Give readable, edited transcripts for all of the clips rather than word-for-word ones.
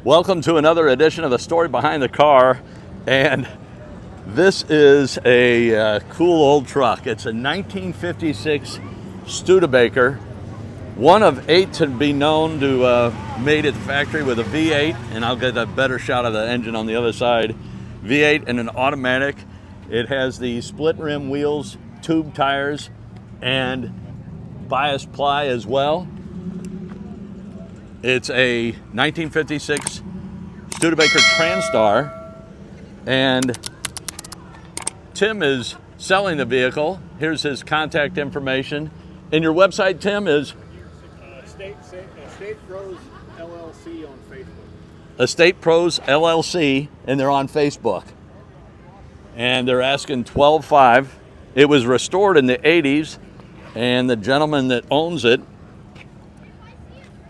Welcome to another edition of The Story Behind the Car, and this is a cool old truck. It's a 1956 Studebaker, one of 8 to be known to made at the factory with a V8, and I'll get a better shot of the engine on the other side. V8 and an automatic. It has the split rim wheels, tube tires, and bias ply as well. It's a 1956 Studebaker Transtar, and Tim is selling the vehicle. Here's his contact information. And your website, Tim, is? Estate Pros LLC on Facebook. Estate Pros LLC, and they're on Facebook. And they're asking $12,500. It was restored in the 80s, and the gentleman that owns it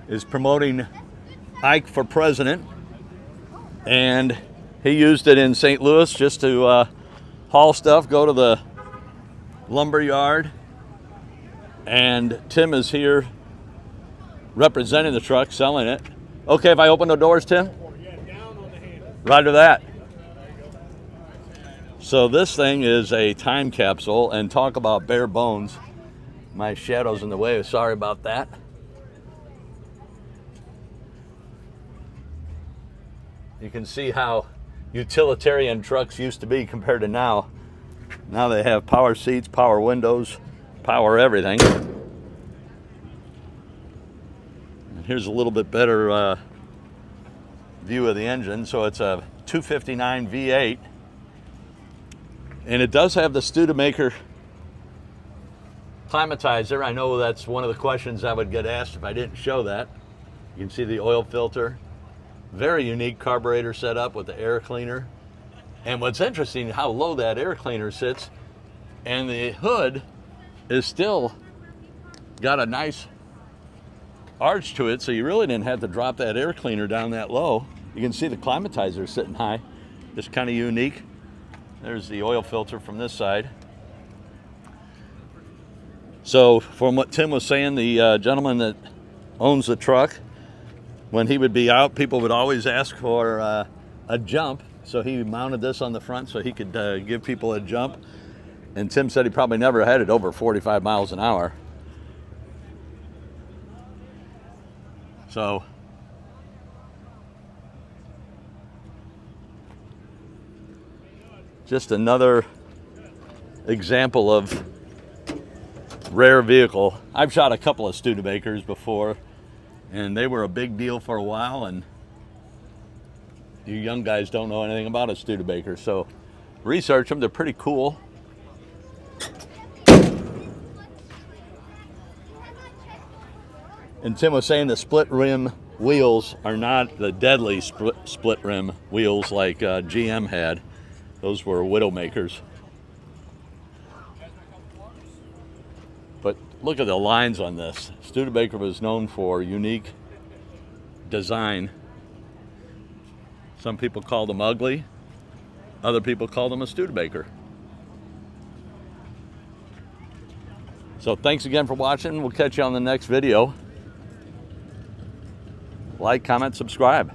is promoting Ike for president, and he used it in St. Louis just to haul stuff, go to the lumber yard, and Tim is here representing the truck, selling it. Okay, if I open the doors, Tim? Yeah, down on the handle. Roger that. So this thing is a time capsule, and talk about bare bones. My shadow's in the way, sorry about that. You can see how utilitarian trucks used to be compared to now. Now they have power seats, power windows, power everything. And here's a little bit better view of the engine. So it's a 259 V8. And it does have the Studebaker Climatizer. I know that's one of the questions I would get asked if I didn't show that. You can see the oil filter. Very unique carburetor setup with the air cleaner. And what's interesting, how low that air cleaner sits, and the hood is still got a nice arch to it, so you really didn't have to drop that air cleaner down that low. You can see the climatizer sitting high. Just kind of unique. There's the oil filter from this side. So from what Tim was saying, the gentleman that owns the truck, when he would be out, people would always ask for a jump. So he mounted this on the front so he could give people a jump. And Tim said he probably never had it over 45 miles an hour. So just another example of rare vehicle. I've shot a couple of Studebakers before, and they were a big deal for a while, and you young guys don't know anything about a Studebaker, so research them. They're pretty cool. And Tim was saying the split rim wheels are not the deadly split rim wheels like GM had. Those were Widowmakers. But look at the lines on this. Studebaker was known for unique design. Some people called them ugly. Other people called them a Studebaker. So thanks again for watching. We'll catch you on the next video. Like, comment, subscribe.